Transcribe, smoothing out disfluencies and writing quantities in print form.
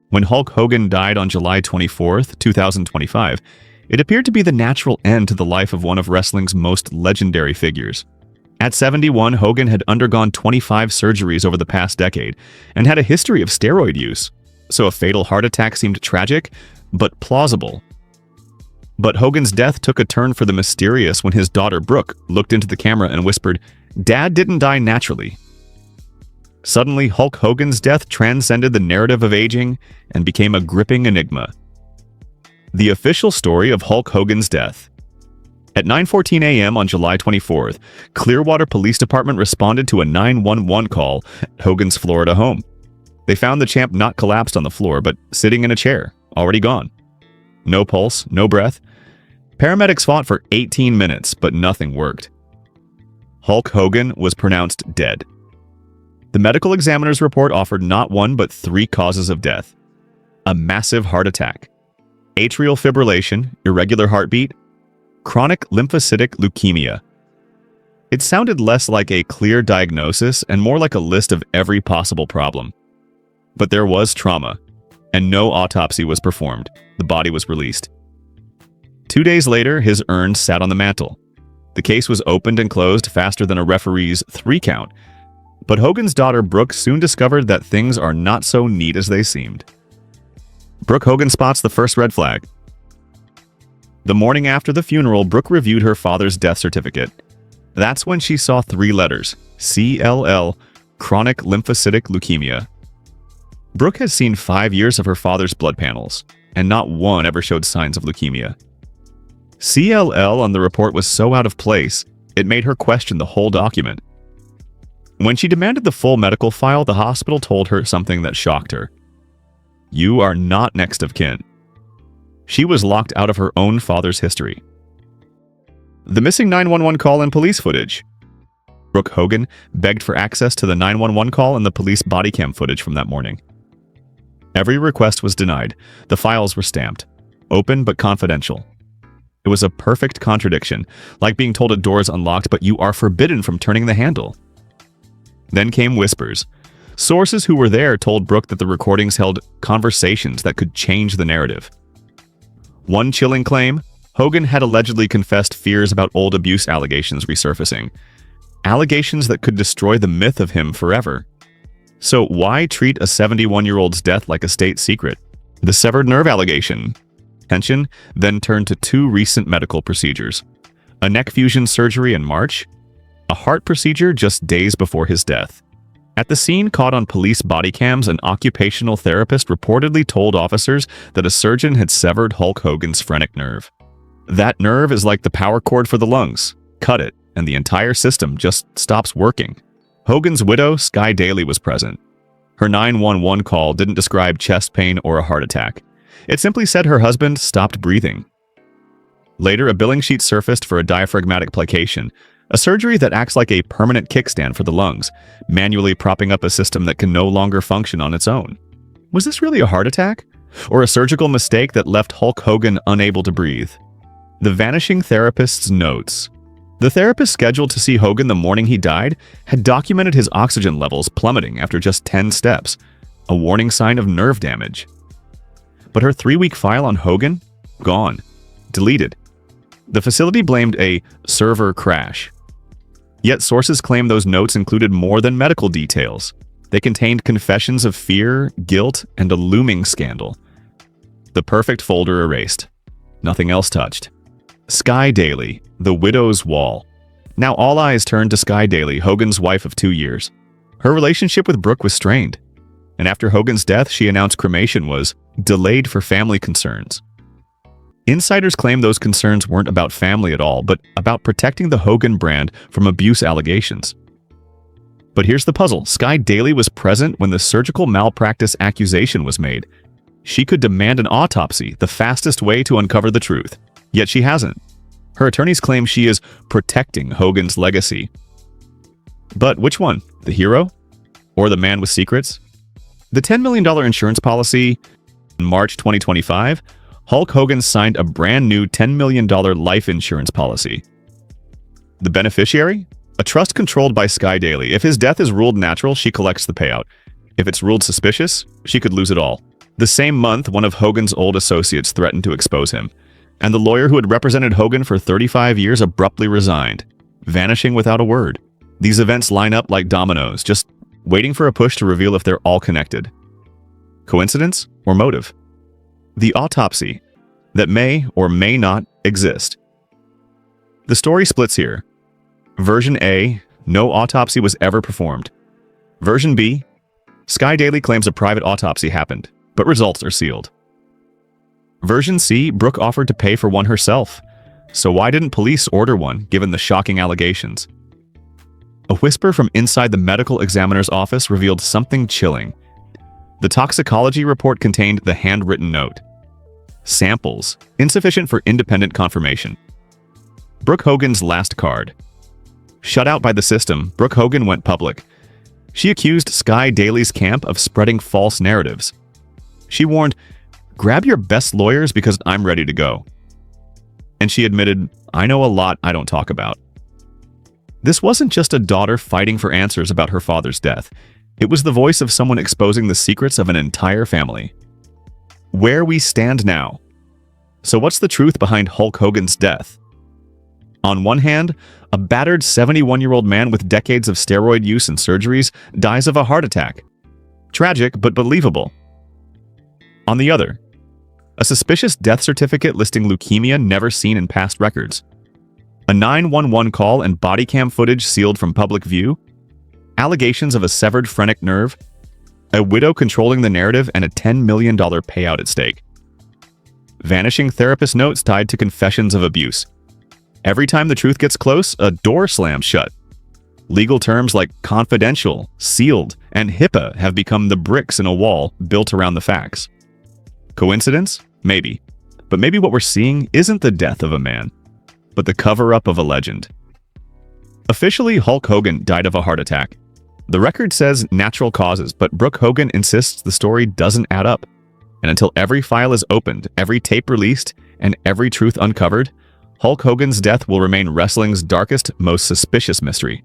When Hulk Hogan died on July 24, 2025, it appeared to be the natural end to the life of one of wrestling's most legendary figures. At 71, Hogan had undergone 25 surgeries over the past decade and had a history of steroid use, so a fatal heart attack seemed tragic, but plausible. But Hogan's death took a turn for the mysterious when his daughter Brooke looked into the camera and whispered, "Dad didn't die naturally." Suddenly, Hulk Hogan's death transcended the narrative of aging and became a gripping enigma. The official story of Hulk Hogan's death. At 9:14 a.m. on July 24th, Clearwater Police Department responded to a 911 call at Hogan's Florida home. They found the champ not collapsed on the floor, but sitting in a chair, already gone. No pulse, no breath. Paramedics fought for 18 minutes, but nothing worked. Hulk Hogan was pronounced dead. The medical examiner's report offered not one but 3 causes of death. A massive heart attack, atrial fibrillation, irregular heartbeat, chronic lymphocytic leukemia. It sounded less like a clear diagnosis and more like a list of every possible problem. But there was trauma, and no autopsy was performed. The body was released. 2 days later, his urn sat on the mantel. The case was opened and closed faster than a referee's 3 count. But Hogan's daughter Brooke soon discovered that things are not so neat as they seemed. Brooke Hogan spots the first red flag. The morning after the funeral, Brooke reviewed her father's death certificate. That's when she saw 3 letters, CLL, chronic lymphocytic leukemia. Brooke has seen 5 years of her father's blood panels, and not one ever showed signs of leukemia. CLL on the report was so out of place, it made her question the whole document. When she demanded the full medical file, the hospital told her something that shocked her. You are not next of kin. She was locked out of her own father's history. The missing 911 call and police footage. Brooke Hogan begged for access to the 911 call and the police body cam footage from that morning. Every request was denied. The files were stamped. Open but confidential. It was a perfect contradiction, like being told a door is unlocked but you are forbidden from turning the handle. Then came whispers. Sources who were there told Brooke that the recordings held conversations that could change the narrative. One chilling claim, Hogan had allegedly confessed fears about old abuse allegations resurfacing. Allegations that could destroy the myth of him forever. So why treat a 71-year-old's death like a state secret? The severed nerve allegation. Tension then turned to 2 recent medical procedures. A neck fusion surgery in March, a heart procedure just days before his death. At the scene caught on police body cams, an occupational therapist reportedly told officers that a surgeon had severed Hulk Hogan's phrenic nerve. That nerve is like the power cord for the lungs. Cut it, and the entire system just stops working. Hogan's widow, Sky Daly, was present. Her 911 call didn't describe chest pain or a heart attack. It simply said her husband stopped breathing. Later, a billing sheet surfaced for a diaphragmatic plication, a surgery that acts like a permanent kickstand for the lungs, manually propping up a system that can no longer function on its own. Was this really a heart attack? Or a surgical mistake that left Hulk Hogan unable to breathe? The vanishing therapist's notes. The therapist scheduled to see Hogan the morning he died had documented his oxygen levels plummeting after just 10 steps, a warning sign of nerve damage. But her 3-week file on Hogan? Gone. Deleted. The facility blamed a server crash. Yet sources claim those notes included more than medical details. They contained confessions of fear, guilt, and a looming scandal. The perfect folder erased. Nothing else touched. Sky Daly, the widow's wall. Now all eyes turned to Sky Daly, Hogan's wife of 2 years. Her relationship with Brooke was strained, and after Hogan's death, she announced cremation was delayed for family concerns. Insiders claim those concerns weren't about family at all, but about protecting the Hogan brand from abuse allegations. But here's the puzzle. Sky Daly was present when the surgical malpractice accusation was made. She could demand an autopsy, the fastest way to uncover the truth. Yet she hasn't. Her attorneys claim she is protecting Hogan's legacy. But which one? The hero? Or the man with secrets? The $10 million insurance policy in March 2025, Hulk Hogan signed a brand new $10 million life insurance policy. The beneficiary? A trust controlled by Sky Daly. If his death is ruled natural, she collects the payout. If it's ruled suspicious, she could lose it all. The same month, one of Hogan's old associates threatened to expose him, and the lawyer who had represented Hogan for 35 years abruptly resigned, vanishing without a word. These events line up like dominoes, just waiting for a push to reveal if they're all connected. Coincidence or motive? The autopsy that may or may not exist. The story splits here. Version A, no autopsy was ever performed. Version B, Sky Daily claims a private autopsy happened, but results are sealed. Version C, Brooke offered to pay for one herself. So why didn't police order one, given the shocking allegations? A whisper from inside the medical examiner's office revealed something chilling. The toxicology report contained the handwritten note. Samples, insufficient for independent confirmation. Brooke Hogan's last card. Shut out by the system, Brooke Hogan went public. She accused Sky Daily's camp of spreading false narratives. She warned, "Grab your best lawyers because I'm ready to go." And she admitted, "I know a lot I don't talk about." This wasn't just a daughter fighting for answers about her father's death. It was the voice of someone exposing the secrets of an entire family. Where we stand now. So what's the truth behind Hulk Hogan's death? On one hand, a battered 71-year-old man with decades of steroid use and surgeries dies of a heart attack. Tragic, but believable. On the other, a suspicious death certificate listing leukemia never seen in past records. A 911 call and body cam footage sealed from public view. Allegations of a severed phrenic nerve. A widow controlling the narrative and a $10 million payout at stake. Vanishing therapist notes tied to confessions of abuse. Every time the truth gets close, a door slams shut. Legal terms like confidential, sealed, and HIPAA have become the bricks in a wall built around the facts. Coincidence? Maybe. But maybe what we're seeing isn't the death of a man, but the cover-up of a legend. Officially, Hulk Hogan died of a heart attack. The record says natural causes, but Brooke Hogan insists the story doesn't add up. And until every file is opened, every tape released, and every truth uncovered, Hulk Hogan's death will remain wrestling's darkest, most suspicious mystery.